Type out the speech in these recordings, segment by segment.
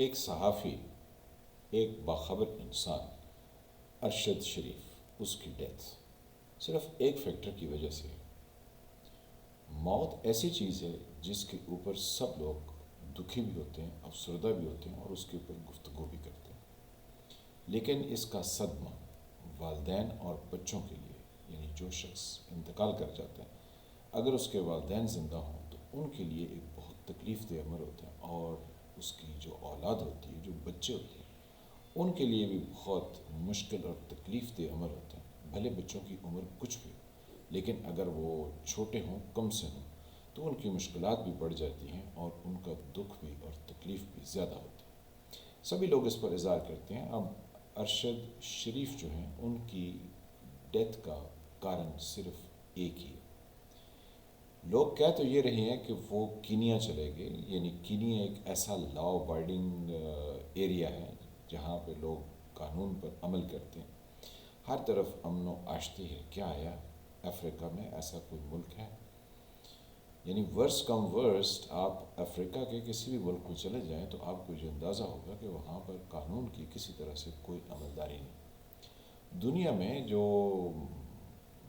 ایک صحافی، ایک باخبر انسان ارشد شریف، اس کی ڈیتھ صرف ایک فیکٹر کی وجہ سے ہے۔ موت ایسی چیز ہے جس کے اوپر سب لوگ دکھی بھی ہوتے ہیں، افسردہ بھی ہوتے ہیں اور اس کے اوپر گفتگو بھی کرتے ہیں، لیکن اس کا صدمہ والدین اور بچوں کے لیے، یعنی جو شخص انتقال کر جاتا ہے، اگر اس کے والدین زندہ ہوں تو ان کے لیے ایک بہت تکلیف دہ عمر ہوتا ہے، اور اس کی جو اولاد ہوتی ہے، جو بچے ہوتے ہیں، ان کے لیے بھی بہت مشکل اور تکلیف دہ عمر ہوتے ہیں۔ بھلے بچوں کی عمر کچھ بھی ہو، لیکن اگر وہ چھوٹے ہوں، کم سے ہوں، تو ان کی مشکلات بھی بڑھ جاتی ہیں اور ان کا دکھ بھی اور تکلیف بھی زیادہ ہوتی ہے۔ سبھی لوگ اس پر اظہار کرتے ہیں۔ اب ارشد شریف جو ہیں، ان کی ڈیتھ کا کارن صرف ایک ہی ہے۔ لوگ کہہ تو یہ رہے ہیں کہ وہ کینیا چلے گئے، یعنی کینیا ایک ایسا لا ابائڈنگ ایریا ہے جہاں پہ لوگ قانون پر عمل کرتے ہیں، ہر طرف امن و آشتی ہے۔ کیا آیا افریقہ میں ایسا کوئی ملک ہے؟ یعنی ورس کم ورسٹ آپ افریقہ کے کسی بھی ملک میں چلے جائیں تو آپ کو یہ اندازہ ہوگا کہ وہاں پر قانون کی کسی طرح سے کوئی عملداری نہیں۔ دنیا میں جو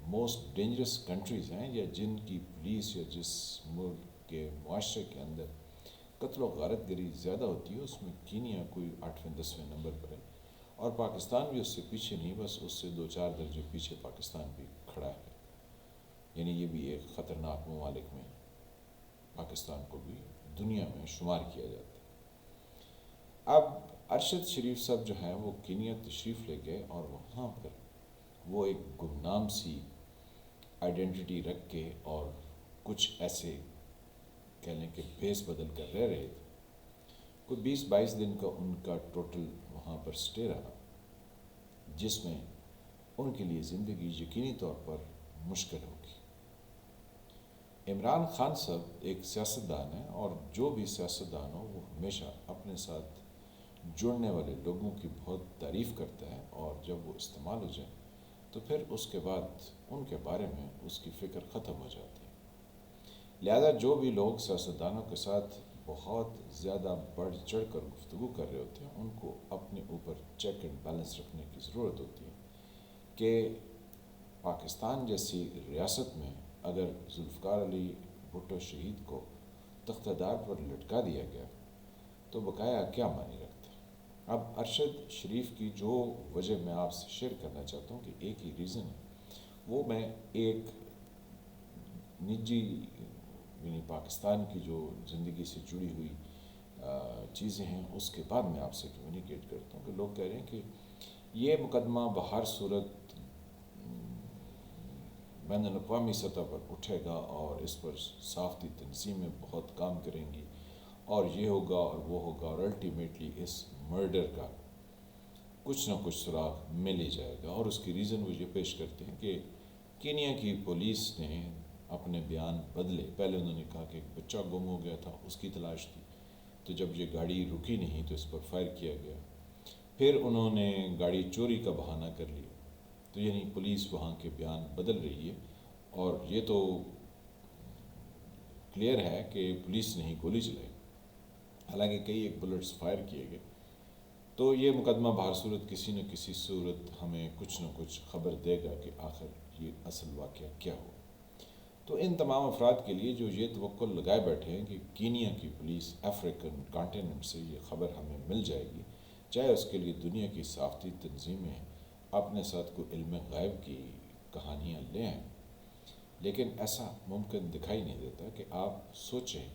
موسٹ ڈینجرس کنٹریز ہیں، یا جن کی پولیس یا جس ملک کے معاشرے کے اندر قتل و غارت گری زیادہ ہوتی ہے، اس میں کینیا کوئی 8ویں 10ویں نمبر پر ہے، اور پاکستان بھی اس سے پیچھے نہیں، بس اس سے 2-4 درجے پیچھے پاکستان بھی کھڑا ہے۔ یعنی یہ بھی ایک خطرناک ممالک میں پاکستان کو بھی دنیا میں شمار کیا جاتا ہے۔ اب ارشد شریف صاحب جو ہیں وہ کینیا تشریف لے گئے، اور وہاں پر وہ ایک گمنام سی آئیڈینٹی رکھ کے اور کچھ ایسے کہہ لیں کہ بھیس بدل کر رہ رہے تھے۔ کوئی 20-22 دن کا ان کا ٹوٹل وہاں پر سٹے رہا، جس میں ان کے لیے زندگی یقینی طور پر مشکل ہوگی۔ عمران خان صاحب ایک سیاستدان ہیں، اور جو بھی سیاستدان ہو وہ ہمیشہ اپنے ساتھ جڑنے والے لوگوں کی بہت تعریف کرتا ہے، اور جب وہ استعمال ہو جائے تو پھر اس کے بعد ان کے بارے میں اس کی فکر ختم ہو جاتی ہے۔ لہذا جو بھی لوگ سیاستدانوں کے ساتھ بہت زیادہ بڑھ چڑھ کر گفتگو کر رہے ہوتے ہیں، ان کو اپنے اوپر چیک اینڈ بیلنس رکھنے کی ضرورت ہوتی ہے کہ پاکستان جیسی ریاست میں اگر ذوالفقار علی بھٹو شہید کو تختہ دار پر لٹکا دیا گیا تو بقایا کیا معنی رکھتا ہے؟ اب ارشد شریف کی جو وجہ میں آپ سے شیئر کرنا چاہتا ہوں کہ ایک ہی ریزن ہے، وہ میں ایک نجی، یعنی پاکستان کی جو زندگی سے جڑی ہوئی چیزیں ہیں، اس کے بعد میں آپ سے کمیونیکیٹ کرتا ہوں کہ لوگ کہہ رہے ہیں کہ یہ مقدمہ بہر صورت بین الاقوامی سطح پر اٹھے گا، اور اس پر سافتی تنظیمیں بہت کام کریں گی، اور یہ ہوگا اور وہ ہوگا، اور الٹیمیٹلی اس مرڈر کا کچھ نہ کچھ سراغ مل ہی جائے گا۔ اور اس کی ریزن وہ یہ پیش کرتے ہیں کہ کینیا کی پولیس نے اپنے بیان بدلے۔ پہلے انہوں نے کہا کہ ایک بچہ گم ہو گیا تھا، اس کی تلاش تھی، تو جب یہ گاڑی رکی نہیں تو اس پر فائر کیا گیا۔ پھر انہوں نے گاڑی چوری کا بہانہ کر لیا، تو یعنی پولیس وہاں کے بیان بدل رہی ہے، اور یہ تو کلیئر ہے کہ پولیس نے ہی گولی چلائی، حالانکہ کئی ایک بلٹس فائر کیے گئے۔ تو یہ مقدمہ بہر صورت کسی نہ کسی صورت ہمیں کچھ نہ کچھ خبر دے گا کہ آخر یہ اصل واقعہ کیا ہوا۔ تو ان تمام افراد کے لیے جو یہ توقع لگائے بیٹھے ہیں کہ کینیا کی پولیس افریقن کانٹیننٹ سے یہ خبر ہمیں مل جائے گی، چاہے اس کے لیے دنیا کی سافتی تنظیمیں اپنے ساتھ کوئی علم غیب کی کہانیاں لے آئیں، لیکن ایسا ممکن دکھائی نہیں دیتا۔ کہ آپ سوچیں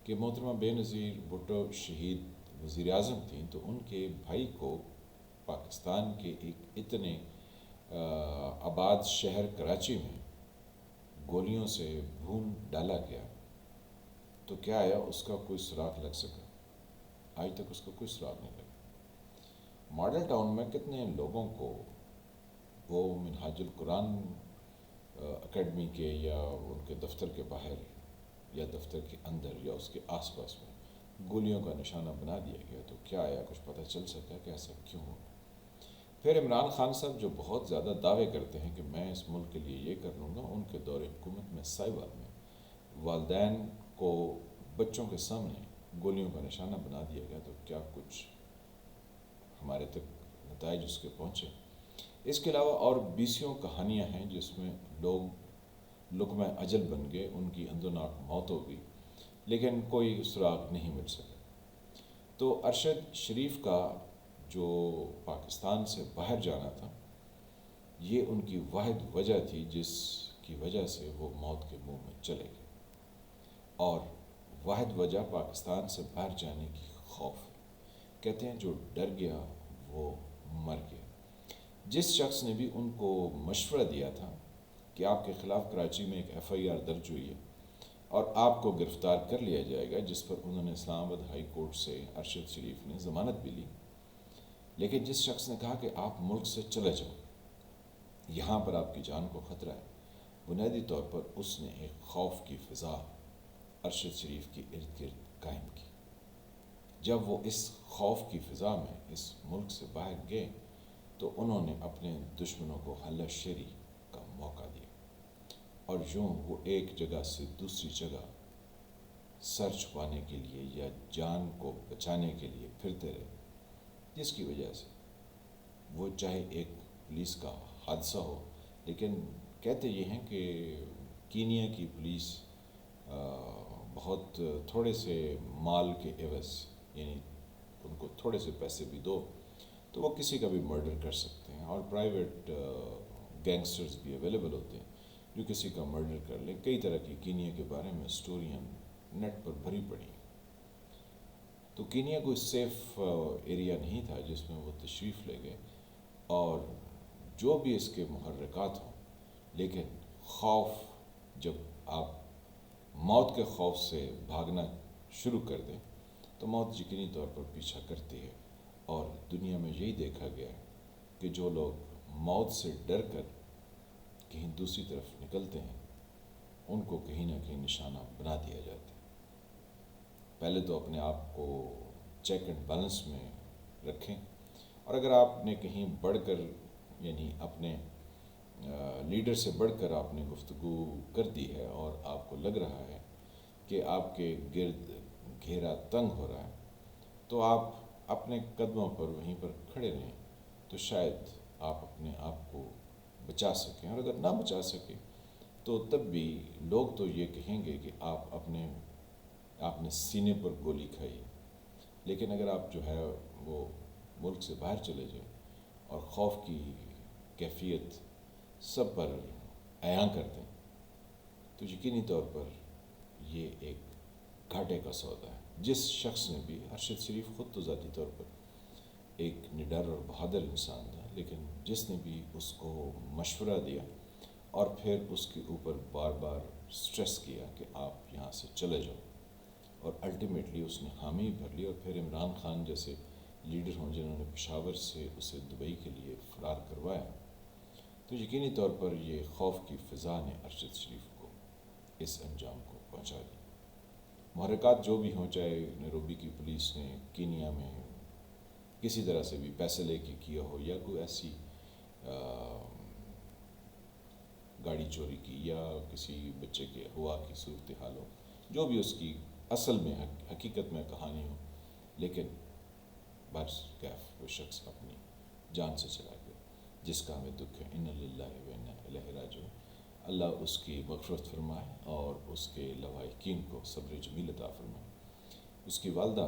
کہ محترمہ بے نظیر بھٹو شہید وزیر اعظم تھیں، تو ان کے بھائی کو پاکستان کے ایک اتنے آباد شہر کراچی میں گولیوں سے بھون ڈالا گیا، تو کیا آیا اس کا کوئی سراغ لگ سکا؟ آج تک اس کا کوئی سراغ نہیں لگا۔ ماڈل ٹاؤن میں کتنے لوگوں کو وہ منہاج القرآن اکیڈمی کے یا ان کے دفتر کے باہر یا دفتر کے اندر یا اس کے آس پاس میں گولیوں کا نشانہ بنا دیا گیا، تو کیا آیا کچھ پتہ چل سکا کہ ایسا کیوں ہوا؟ پھر عمران خان صاحب جو بہت زیادہ دعوے کرتے ہیں کہ میں اس ملک کے لیے یہ کر لوں گا، ان کے دور حکومت میں سائیوال میں والدین کو بچوں کے سامنے گولیوں کا نشانہ بنا دیا گیا تو کیا کچھ ہمارے تک نتائج اس کے پہنچے۔ اس کے علاوہ اور بیسیوں کہانیاں ہیں جس میں لوگ لقمہ اجل بن گئے، ان کی اندوناک موت ہو گئی، لیکن کوئی سراغ نہیں مل سکا۔ تو ارشد شریف کا جو پاکستان سے باہر جانا تھا، یہ ان کی واحد وجہ تھی جس کی وجہ سے وہ موت کے منہ میں چلے گئے، اور واحد وجہ پاکستان سے باہر جانے کی خوف۔ کہتے ہیں جو ڈر گیا وہ مر گیا۔ جس شخص نے بھی ان کو مشورہ دیا تھا کہ آپ کے خلاف کراچی میں ایک FIR درج ہوئی ہے اور آپ کو گرفتار کر لیا جائے گا، جس پر انہوں نے اسلام آباد ہائی کورٹ سے ارشد شریف نے ضمانت بھی لی، لیکن جس شخص نے کہا کہ آپ ملک سے چلے جاؤ، یہاں پر آپ کی جان کو خطرہ ہے، بنیادی طور پر اس نے ایک خوف کی فضا ارشد شریف کی ارد گرد قائم کی۔ جب وہ اس خوف کی فضا میں اس ملک سے باہر گئے تو انہوں نے اپنے دشمنوں کو حلہ شیری کا موقع دیا، اور یوں وہ ایک جگہ سے دوسری جگہ سر چھپانے کے لیے یا جان کو بچانے کے لیے پھرتے رہے، جس کی وجہ سے وہ چاہے ایک پولیس کا حادثہ ہو، لیکن کہتے یہ ہیں کہ کینیا کی پولیس بہت تھوڑے سے مال کے عوض، یعنی ان کو تھوڑے سے پیسے بھی دو تو وہ کسی کا بھی مرڈر کر سکتے ہیں، اور پرائیویٹ گینگسٹرز بھی اویلیبل ہوتے ہیں جو کسی کا مرڈر کر لیں۔ کئی طرح کی کینیا کے بارے میں سٹوریاں نیٹ پر بھری پڑی ہیں۔ تو کینیا کوئی سیف ایریا نہیں تھا جس میں وہ تشریف لے گئے، اور جو بھی اس کے محرکات ہوں، لیکن خوف، جب آپ موت کے خوف سے بھاگنا شروع کر دیں تو موت یقینی طور پر پیچھا کرتی ہے، اور دنیا میں یہی دیکھا گیا ہے کہ جو لوگ موت سے ڈر کر کہیں دوسری طرف نکلتے ہیں ان کو کہیں نہ کہیں نشانہ بنا دیا جاتا ہے۔ پہلے تو اپنے آپ کو چیک اینڈ بیلنس میں رکھیں، اور اگر آپ نے کہیں بڑھ کر، یعنی اپنے لیڈر سے بڑھ کر آپ نے گفتگو کر دی ہے اور آپ کو لگ رہا ہے کہ آپ کے گرد گھیرا تنگ ہو رہا ہے، تو آپ اپنے قدموں پر وہیں پر کھڑے رہیں، تو شاید آپ اپنے آپ کو بچا سکیں، اور اگر نہ بچا سکیں تو تب بھی لوگ تو یہ کہیں گے کہ آپ نے سینے پر گولی کھائی، لیکن اگر آپ جو ہے وہ ملک سے باہر چلے جائیں اور خوف کی کیفیت سب پر عیاں کر دیں تو یقینی طور پر یہ ایک گھاٹے کا سودا ہے۔ جس شخص نے بھی، ارشد شریف خود تو ذاتی طور پر ایک نڈر اور بہادر انسان تھا، لیکن جس نے بھی اس کو مشورہ دیا اور پھر اس کے اوپر بار بار سٹریس کیا کہ آپ یہاں سے چلے جاؤ، اور الٹیمیٹلی اس نے حامی بھر لی، اور پھر عمران خان جیسے لیڈر ہوں جنہوں نے پشاور سے اسے دبئی کے لیے فرار کروایا، تو یقینی طور پر یہ خوف کی فضا نے ارشد شریف کو اس انجام کو پہنچا دی۔ محرکات جو بھی ہوں، چاہے نیروبی کی پولیس نے کینیا میں کسی طرح سے بھی پیسے لے کے کیا ہو، یا کوئی ایسی گاڑی چوری کی، یا کسی بچے کے ہوا کی صورتحال ہو، جو بھی اس کی اصل میں حقیقت میں کہانی ہو، لیکن برس کیف وہ شخص اپنی جان سے چلا گیا، جس کا ہمیں دکھ ہے۔ انا للہ و انا الیہ راجعون۔ اللہ اس کی مغفرت فرمائے اور اس کے لواحقین کو صبر جمیل عطا فرمائے۔ اس کی والدہ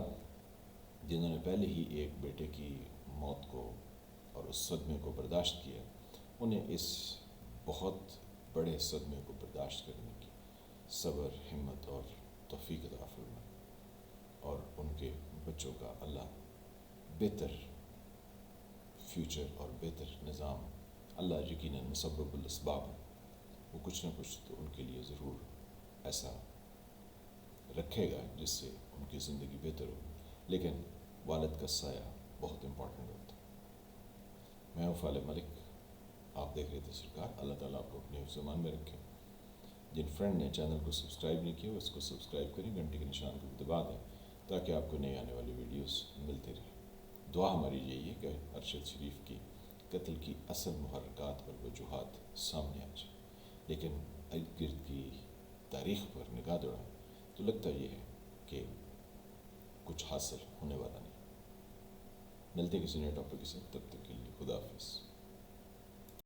جنہوں نے پہلے ہی ایک بیٹے کی موت کو اور اس صدمے کو برداشت کیا، انہیں اس بہت بڑے صدمے کو برداشت کرنے کی صبر، ہمت اور توفیق عطا فرمائے، اور ان کے بچوں کا اللہ بہتر فیوچر اور بہتر نظام، اللہ یقیناً مسبب الاسباب ہے، وہ کچھ نہ کچھ تو ان کے لیے ضرور ایسا رکھے گا جس سے ان کی زندگی بہتر ہو، لیکن والد کا سایہ بہت امپورٹنٹ ہوتا ہے۔ میں ہوں فالح ملک، آپ دیکھ رہے تھے سرکار۔ اللہ تعالیٰ آپ کو اپنے حفظ و امان میں رکھے۔ جن فرینڈ نے چینل کو سبسکرائب نہیں کیا وہ اس کو سبسکرائب کریں، گھنٹی کے نشان کو بھی دبا دیں تاکہ آپ کو نئی آنے والی ویڈیوز ملتی رہیں۔ دعا ہماری یہی ہے کہ ارشد شریف کی قتل کی اصل محرکات اور وجوہات سامنے آ جائیں، لیکن ارد گرد کی تاریخ پر نگاہ دوڑائیں تو لگتا یہ ہے کہ کچھ حاصل ہونے والا نہیں. ملتے کسی نئے ٹاپک کے ساتھ، تب تک کے لیے خدا حافظ.